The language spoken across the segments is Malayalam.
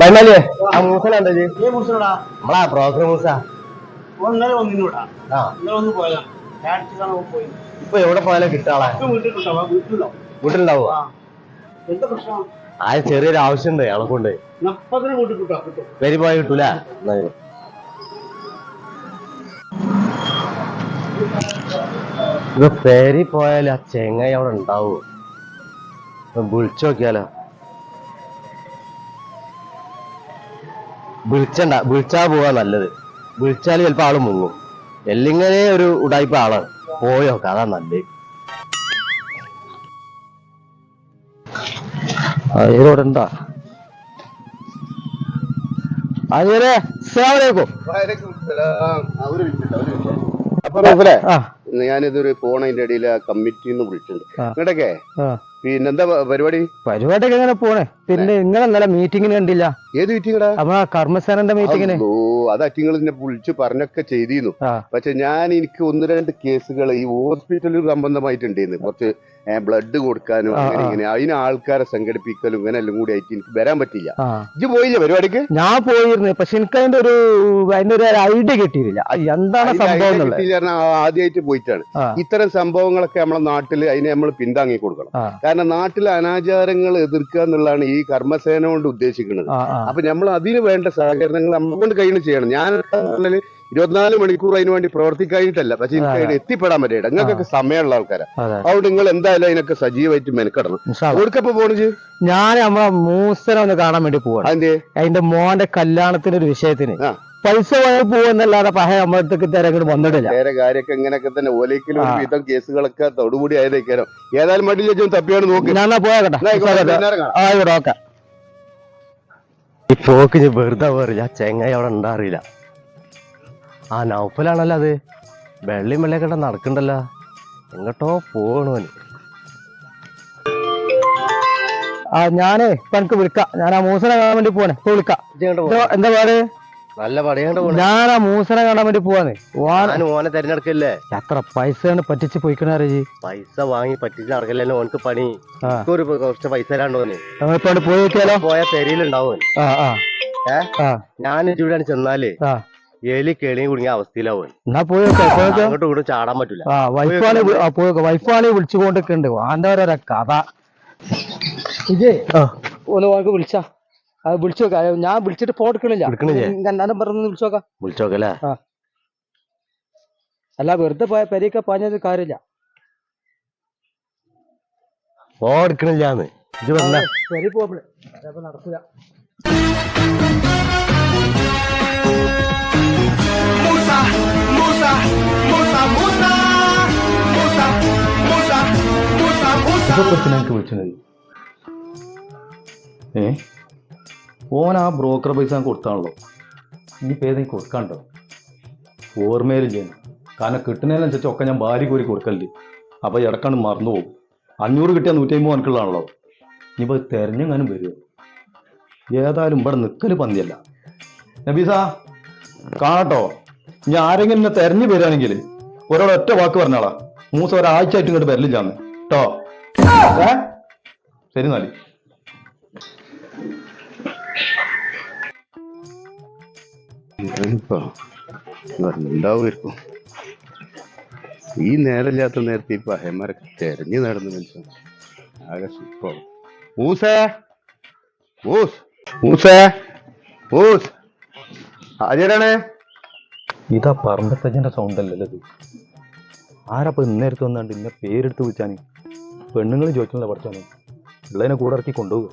വൈമാലേ ആ മൂസനുണ്ടോ നമ്മളാ ബ്രോക്കർ മൂസ ഇപ്പൊ എവിടെ പോയാലും കിട്ടാളെ വീട്ടിലുണ്ടാവോ ആ ചെറിയൊരു ആവശ്യമുണ്ട് അയാളെ കൊണ്ട് പേര് പോയാൽ കിട്ടൂല ഇപ്പൊ പേരി പോയാൽ ആ ചെങ്ങായി അവിടെ ഉണ്ടാവോ വിളിച്ചു നോക്കിയാലോ വിളിച്ചാ പോവാ നല്ലത് വിളിച്ചാല് ചിലപ്പോ ആള് മുങ്ങും എല്ലിങ്ങനെ ഒരു ഉടായ്പ ആളാണ് പോയോക്ക അതാ നല്ലത് അതിലൂടെ ഉണ്ടാ അങ്ങനെ ഞാനിതൊരു ഫോണിന്റെ ഇടയിൽ ആ കമ്മിറ്റിന്ന് വിളിച്ചിട്ടുണ്ട് ഇങ്ങോട്ടൊക്കെ പിന്നെന്താ പരിപാടിയൊക്കെ എങ്ങനെ പോണേ പിന്നെ നിങ്ങളെന്നല്ല മീറ്റിങ്ങിന് കണ്ടില്ല ഏത് മീറ്റിംഗടാ നമ്മളാ കർമ്മസേനന്റെ മീറ്റിങ്ങിന് അത് അറ്റിങ്ങൾ എന്നെ വിളിച്ചു പറഞ്ഞൊക്കെ ചെയ്തിരുന്നു പക്ഷെ എനിക്ക് ഒന്ന് രണ്ട് കേസുകൾ ഈ ഹോസ്പിറ്റലിൽ സംബന്ധമായിട്ടുണ്ടായിരുന്നു കുറച്ച് ബ്ലഡ് കൊടുക്കാനും അങ്ങനെ ഇങ്ങനെ അതിന് ആൾക്കാരെ സംഘടിപ്പിക്കലും ഇങ്ങനെ എല്ലാം കൂടി ആയിട്ട് എനിക്ക് വരാൻ പറ്റില്ല ഇജ്ജ് പോയില്ലേ പരിപാടിക്ക് ഞാൻ പോയിരുന്നു പക്ഷെ എനിക്ക് അതിന്റെ ഒരു ഐഡിയ കിട്ടിയില്ല എന്താണ് സംഭവം ആദ്യമായിട്ട് പോയിട്ടാണ് ഇത്തരം സംഭവങ്ങളൊക്കെ നമ്മളെ നാട്ടിൽ അതിനെ നമ്മൾ പിന്താങ്ങി കൊടുക്കണം കാരണം നാട്ടിലെ അനാചാരങ്ങൾ എതിർക്കുക എന്നുള്ളതാണ് ഈ കർമ്മസേന കൊണ്ട് ഉദ്ദേശിക്കുന്നത് അപ്പൊ നമ്മൾ അതിന് വേണ്ട സഹകരണങ്ങൾ നമ്മളെ കൊണ്ട് കഴിയുന്ന ചെയ്യണം ഞാൻ 24 മണിക്കൂർ അതിന് വേണ്ടി പ്രവർത്തിക്കാനിട്ടല്ല പക്ഷെ എനിക്ക് അതിന് എത്തിപ്പെടാൻ പറ്റില്ല നിങ്ങൾക്കൊക്കെ സമയമുള്ള ആൾക്കാരാ അതുകൊണ്ട് നിങ്ങൾ എന്തായാലും അതിനൊക്കെ സജീവമായിട്ട് മെനക്കെടണം എവിടേക്കപ്പോ പോണിച്ച് ഞാൻ നമ്മളെ മൂസനെ ഒന്ന് കാണാൻ വേണ്ടി പോവാണ് അതിന്റെ മോന്റെ കല്യാണത്തിന്റെ ഒരു വിഷയത്തിന് പൈസ പോവെന്നല്ലാതെ പഴയ നമ്മളത്തേക്ക് തെരഞ്ഞെടുപ്പ് വന്നിട്ടില്ല വേറെ കാര്യമൊക്കെ ഇങ്ങനെയൊക്കെ തന്നെ ഓലയ്ക്കലും വിധം കേസുകളൊക്കെ തൊടുകൂടി ആയതേക്കാരോ ഏതായാലും മടിയില്ല തപ്പിയാണ് നോക്കി ഞാൻ പോയാട്ടെ ഈ പോക്ക് വെറുതെ വേറില്ല ചെങ്ങായി അവിടെ ഉണ്ടാറിയില്ല ആ നൗഫലാണല്ലോ അത് വെള്ളിയും വെള്ളയൊക്കെ നടക്കണ്ടല്ലോ എങ്ങോട്ടോ പോകണോന് ഞാനേ ഇപ്പൊ എനിക്ക് വിളിക്കാം ഞാൻ ആ മൂസനെ കാണാൻ വേണ്ടി പോണേ ഇപ്പൊ വിളിക്കാം എന്താ പാട് നല്ല പടയാണ്ട് ഞാൻ ആ മൂസനെ കാണാൻ വേണ്ടി പോവാന്ന് ഓനെ തെരഞ്ഞെടുക്കല്ലേ എത്ര പൈസയാണ് പറ്റിച്ച് പോയിക്കണേ പൈസ വാങ്ങി പറ്റിച്ച് നടക്കല്ലോ ഓനക്ക് പണി ഒരു കുറച്ച് പൈസ തരാണ്ടോന്ന് പോയി നോക്കിയാലോ പോയാ തെരയിലുണ്ടാവും ഞാൻ ഇവിടെ ചെന്നാലേ എലി കേളിയും കുടുങ്ങിയ അവസ്ഥയിലാവും എന്നാ പോയി അങ്ങോട്ടും കൂടെ ചാടാൻ പറ്റൂല വൈഫാണ് വിളിച്ചുകൊണ്ടിരിക്കുന്നുണ്ട് ആന്റെ ഓരോ കഥ ഇജേ ഓനക്ക് വിളിച്ചാ അത് വിളിച്ചു നോക്കാം ഞാൻ വിളിച്ചിട്ട് ഫോൺ എടുക്കണില്ല പറഞ്ഞു വിളിച്ചോക്കല്ലേ അല്ല വെറുതെ പെരയൊക്കെ പറഞ്ഞത് കാര്യമില്ല ഫോൺ എടുക്കണില്ലാന്ന് ഇത് വന്ന പെരി പോവുമ്പളേ നടക്കൂല എനിക്ക് വിളിച്ചത് ഓൻ ആ ബ്രോക്കർ പൈസ കൊടുത്താണല്ലോ ഇനിയിപ്പോൾ ഏതെങ്കിലും കൊടുക്കാണ്ടോ ഓർമ്മയിലും ചെയ്യണം കാരണം കിട്ടുന്നതിനനുസരിച്ച് ഒക്കെ ഞാൻ ഭാര്യ കോരി കൊടുക്കലുണ്ട് അപ്പോൾ ഇടക്കാണ്ട് മറന്നു പോകും 500 കിട്ടിയാൽ 150 എനിക്കുള്ളതാണല്ലോ ഇനിയിപ്പോൾ തിരഞ്ഞെങ്ങാനും വരുമോ ഏതായാലും ഇവിടെ നിൽക്കൽ പന്തിയല്ല നബീസ കാണട്ടോ ഇനി ആരെങ്കിലും എന്നെ തെരഞ്ഞു വരികയാണെങ്കിൽ ഒരാളൊറ്റ വാക്ക് പറഞ്ഞാളാ മൂസ ഒരാഴ്ച ആയിട്ട് ഇങ്ങോട്ട് വരലില്ലാന്ന് കേട്ടോ ശരി നാല് ഉണ്ടാവുമായിരിക്കും ഈ നേരമില്ലാത്ത നേരത്തെ ഇപ്പൊ അഹന്മാരൊക്കെ തെരഞ്ഞു നടന്ന മനുഷ്യൻ ആകെ സൂപ്പർ ആരാണ് ഇതാ പറമ്പത്തച്ഛൻ്റെ സൗണ്ട് അല്ലല്ലോ ഇത് ആരപ്പോൾ ഇന്നേരത്ത് വന്നാണ്ട് ഇന്നെ പേരെടുത്ത് വിളിച്ചാൽ പെണ്ണുങ്ങൾ ചോദിക്കുന്നില്ല പഠിച്ചാണ് പിള്ളേനെ കൂടെ ഇറക്കി കൊണ്ടുപോകുക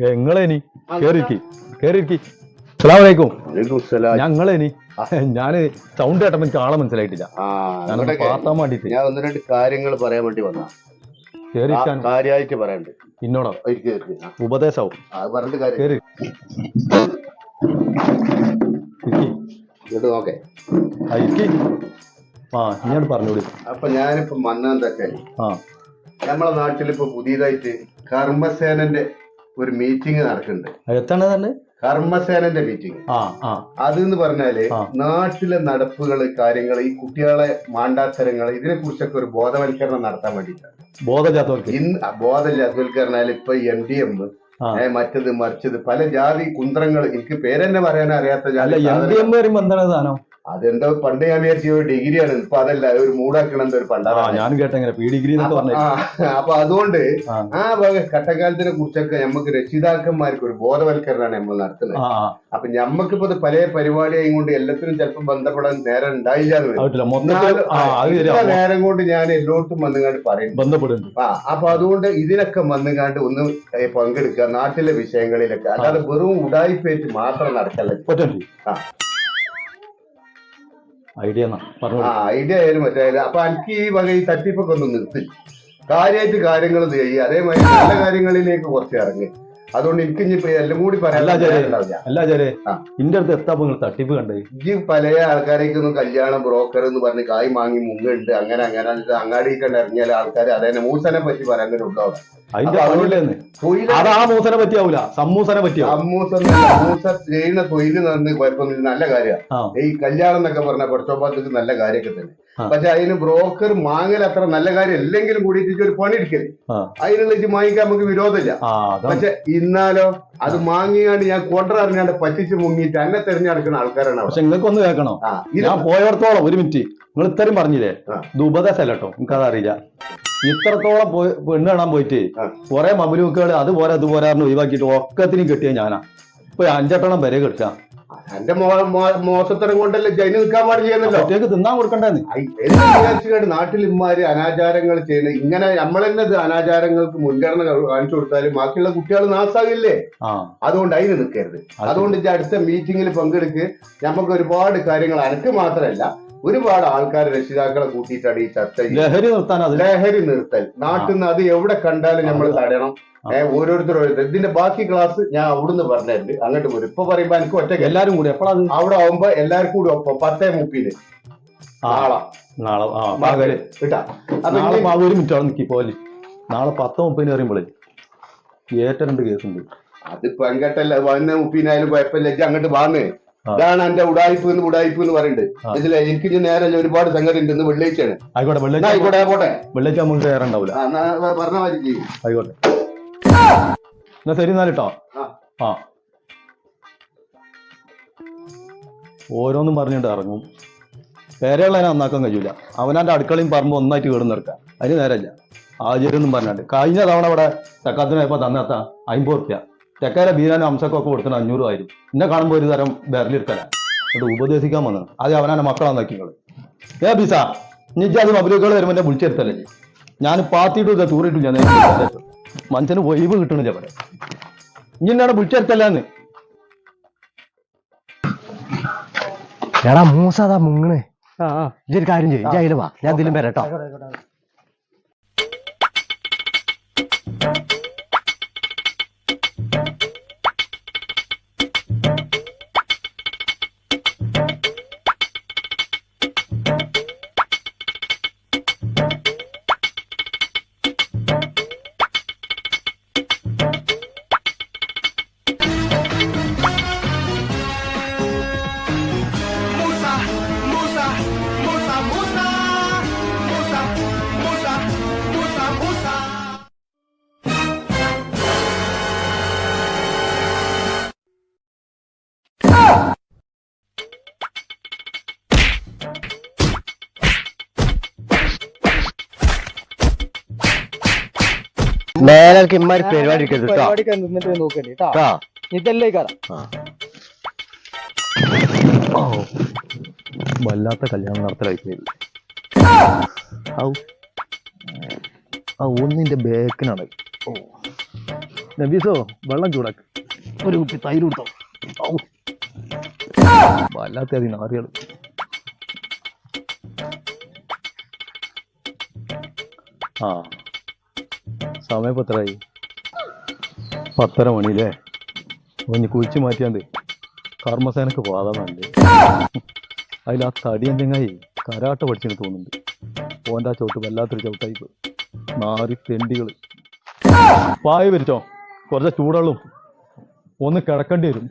എങ്ങളേനി കേറിയിരിക്കി അസ്സലാമലൈക്കും ഞങ്ങളേനി ഞാന് സൗണ്ട് കേട്ടപ്പോ എനിക്ക് ആളെ മനസ്സിലായിട്ടില്ല പാത്താൻ വേണ്ടിട്ട് ഞാൻ 1-2 കാര്യങ്ങൾ പറയാൻ വേണ്ടി വന്ന കാര്യമായിട്ട് പറയാനുണ്ട് പിന്നോടോ ഉപദേശവും പറഞ്ഞിട്ട് കാര്യം നോക്കേ ഇങ്ങോട്ട് പറഞ്ഞോളി അപ്പൊ ഞാനിപ്പോ മണ്ണാന്തൊക്കെ നമ്മളെ നാട്ടിലിപ്പോ പുതിയതായിട്ട് കർമ്മസേനന്റെ ഒരു മീറ്റിംഗ് നടക്കുന്നുണ്ട് എത്താണ് കർമ്മസേനന്റെ മീറ്റിംഗ്. അതെന്ന് പറഞ്ഞാല് നാട്ടിലെ നടപ്പുകള്, കാര്യങ്ങൾ, ഈ കുട്ടികളെ മാണ്ടാത്തരങ്ങൾ, ഇതിനെ കുറിച്ചൊക്കെ ഒരു ബോധവൽക്കരണം നടത്താൻ വേണ്ടിയിട്ടാണ്. ബോധവൽക്കരണം ഇപ്പൊ MDM, മറ്റത് മറിച്ചത്, പല ജാതി കുന്ത്രങ്ങൾ, എനിക്ക് പേരെന്നെ പറയാൻ അറിയാത്ത ജാതി. അതെന്തോ പണ്ട് ഞാൻ വിചാരിച്ച ഒരു ഡിഗ്രിയാണ്, ഇപ്പൊ അതല്ല, ഒരു മൂടാക്കണം എന്തോ ഒരു പണ്ടാണ്. അപ്പൊ അതുകൊണ്ട് ആ വക കട്ടക്കാലത്തിനെ കുറിച്ചൊക്കെ നമുക്ക് രക്ഷിതാക്കന്മാർക്ക് ഒരു ബോധവൽക്കരണമാണ് നമ്മൾ നടത്തുന്നത്. അപ്പൊ ഞമ്മക്കിപ്പോ പല പരിപാടിയായും കൊണ്ട് എല്ലാത്തിനും ചിലപ്പോൾ ബന്ധപ്പെടാൻ നേരം ഉണ്ടായില്ല. നേരം കൊണ്ട് ഞാൻ എല്ലായിടത്തും വന്നുകാണ്ട് പറയും. അപ്പൊ അതുകൊണ്ട് ഇതിനൊക്കെ വന്നുകാണ്ട് ഒന്ന് പങ്കെടുക്കുക നാട്ടിലെ വിഷയങ്ങളിലൊക്കെ, അല്ലാതെ വെറും ഉടായിപ്പേറ്റ് മാത്രം നടക്കല്ല. ഐഡിയ ആയാലും മറ്റായാലും. അപ്പൊ എനിക്ക് ഈ വക ഈ തട്ടിപ്പൊക്കെ ഒന്ന് നിർത്തി കാര്യമായിട്ട് കാര്യങ്ങൾ ചെയ്യുക, അതേമാതിരി നല്ല കാര്യങ്ങളിലേക്ക് കുറച്ച് ഇറങ്ങി. അതുകൊണ്ട് എനിക്ക് ഇനിയിപ്പോ എല്ലാം കൂടി ഇന്റെ അടുത്ത് എത്താ തട്ടിപ്പ് കണ്ടേ. ഈ പല ആൾക്കാരേക്കൊന്നും കല്യാണം ബ്രോക്കർ എന്ന് പറഞ്ഞ് കായ് വാങ്ങി മുങ്ങുണ്ട്, അങ്ങനെ അങ്ങാടി കണ്ട് ഇറങ്ങിയാൽ ആൾക്കാർ അതന്നെ മൂസനെ പറ്റി പറയാൻ അങ്ങനെ ഉണ്ടാവും. മൂസനെ പറ്റിയാവൂല, സമൂസനെ പറ്റിയാവും. മൂസ ചെയ്യുന്ന തൊഴിൽ നടന്ന് കുഴപ്പമൊന്നും നല്ല കാര്യമാണ്. ഈ കല്യാണം എന്നൊക്കെ പറഞ്ഞാൽ കുറച്ചോപ്പാത്തേക്ക് നല്ല കാര്യമൊക്കെ തന്നെ. പക്ഷെ അതിന് ബ്രോക്കർ മാങ്ങൽ അത്ര നല്ല കാര്യം അല്ലെങ്കിലും കൂടിയിട്ട് ഒരു പണി എടുക്കല്, അതിനുള്ള ഇത് വാങ്ങിക്കാൻ നമുക്ക് വിരോധമില്ല. പക്ഷെ ഇന്നാലോ അത് വാങ്ങിയാണ്ട് ഞാൻ കോട്ടർ അറിഞ്ഞാണ്ട് പറ്റിച്ച് മുങ്ങിയിട്ട് എന്നെ തെരഞ്ഞെടുക്കുന്ന ആൾക്കാരാണ്. പക്ഷെ നിങ്ങൾക്കൊന്ന് കേൾക്കണോ, ഞാൻ പോയടത്തോളം ഒരു മിനിറ്റ് നിങ്ങൾ ഇത്രയും പറഞ്ഞില്ലേ, ഇത് ഉപദേശമല്ല കേട്ടോ, എനിക്കത് അറിയില്ല. ഇത്രത്തോളം പെണ്ണ് കാണാൻ പോയിട്ട് കുറെ മബലൂക്കുകൾ അതുപോലെ അതുപോലെ ഒഴിവാക്കിയിട്ട് ഒക്കത്തിനും കെട്ടിയ ഞാനാ. ഇപ്പൊ 5-8 വരെ കെട്ടാ. എന്റെ മോശത്തരം കൊണ്ടല്ലേ ജയിന് നിൽക്കാൻ പാടില്ലെന്നല്ലോ, തിന്നാൻ കൊടുക്കണ്ടെന്ന് വിചാരിച്ചു. നാട്ടിൽ ഇമാര് അനാചാരങ്ങൾ ചെയ്യുന്നത് ഇങ്ങനെ നമ്മൾ തന്നെ അനാചാരങ്ങൾക്ക് മുൻഗണന കാണിച്ചു കൊടുത്താലും ബാക്കിയുള്ള കുട്ടികൾ നാസാകില്ലേ. അതുകൊണ്ട് അതിന് നിൽക്കരുത്. അതുകൊണ്ട് അടുത്ത മീറ്റിങ്ങിൽ പങ്കെടുക്ക്. നമുക്ക് ഒരുപാട് കാര്യങ്ങൾ, അനക്ക് മാത്രമല്ല ഒരുപാട് ആൾക്കാർ രക്ഷിതാക്കളെ കൂട്ടിയിട്ടാണ് ഈ ചർച്ച. ലഹരി നിർത്തൽ നാട്ടിൽ നിന്ന് അത് എവിടെ കണ്ടാലും നമ്മൾ തടയണം. ഓരോരുത്തരും ഇതിന്റെ ബാക്കി ക്ലാസ് ഞാൻ അവിടുന്ന് പറഞ്ഞിട്ടുണ്ട്, അങ്ങോട്ട് പോരും. ഇപ്പൊ പറയുമ്പോ എനിക്ക് ഒറ്റ എല്ലാരും കൂടി എപ്പോഴാണ് അവിടെ ആവുമ്പോ എല്ലാവർക്കും കൂടി ഒപ്പം 10:30 നാളെ കിട്ടാ. ഒരു മിനിറ്റ് നിൽക്കി പോലെ നാളെ 10:30 പറയുമ്പോഴേ ഏറ്റ 2 കേസുണ്ട്. അതിപ്പോ അങ്ങോട്ടല്ല 10:30 കുഴപ്പമില്ല, അങ്ങോട്ട് വാങ്ങ്. ഇതാണ് എന്റെ ഉടായ്പ് എന്ന് പറയുന്നുണ്ട്. ഇതിലെ എനിക്ക് നേരെ ഒരുപാട് സംഗതി ഉണ്ട്. ഇന്ന് വെള്ളിയാഴ്ചയാണ്. ആയിക്കോട്ടെ പോട്ടെ, വെള്ളിയാഴ്ച നമുക്ക് കയറുണ്ടാവില്ല. പറഞ്ഞ മാതിരി ചെയ്യും. ആയിക്കോട്ടെ, എന്നാ ശരി എന്നാലിട്ടോ. ഓരോന്നും പറഞ്ഞിട്ട് ഇറങ്ങും. പേരെയുള്ള നന്നാക്കാൻ കഴിയൂല. അവനാന്റെ അടുക്കളയും പറമ്പ് ഒന്നായിട്ട് കേടുന്ന് നിൽക്കാം, അതിന് നേരമില്ല. ആചാര്യൊന്നും പറഞ്ഞാണ്ട് കഴിഞ്ഞ തവണ ഇവിടെ തെക്കാത്തിനായപ്പോ തന്നെത്താ 50 റുപ്യ, തെക്കാരെ ബീരാനും അംസക്കൊക്കെ കൊടുക്കുന്ന 500 ആയിരുന്നു. എന്നെ കാണുമ്പോ ഒരു തരം ബെരലെടുക്കല. എന്നിട്ട് ഉപദേശിക്കാൻ വന്നത് അത് അവനാന്റെ മക്കളാന്ന് നോക്കിങ്ങള്. ബീസ നിജാത് മബുലുകൾ വരുമ്പോ എന്നെ വിളിച്ചെടുത്തല്ലേ. ഞാൻ പാത്തിയിട്ടും തൂറിയിട്ടും ഞാൻ മനുഷ്യന് ഒഴിവ് കിട്ടണില്ല ഇവിടെ. ഇനി എന്നാണ് വിളിച്ചെടുത്തല്ലാന്ന്. എടാ മൂസാതാ മുങ്ങണേ. ഇതൊരു കാര്യം ചെയ്യും, ജയില് വാ, ഞാൻ ഇതിലും വരാട്ടോ. മേലേക്ക് ഇമ്മാരി പരിപാടി ഇതല്ലേ വല്ലാത്ത കല്യാണം നടത്തലായി പോയി. ഒന്നിന്റെ ബേക്കിനാണ്. നബീസോ വെള്ളം ചൂടാക്ക്, ഒരു കുപ്പി തൈര് കൊടുത്തോ. വല്ലാത്ത അതിനാറിയാണ്. സമയം എത്രയായി? 10:30 മണിയില്ലേ? ഒന്ന് കുഴിച്ചു മാറ്റിയാണ്ട് കർമ്മസേനക്ക് പോകാതാണ്ട്. അതിൽ ആ തടി എന്തെങ്ങായി കരാട്ട പഠിച്ചെന്ന് തോന്നുന്നുണ്ട്. ഓൻ്റെ ആ ചവിട്ട് വല്ലാത്തൊരു ചവിട്ടായി പോയി. 4 തെണ്ടികൾ പായ വരിച്ചോ, കുറച്ച് ചൂടുള്ളും ഒന്ന് കിടക്കേണ്ടി വരും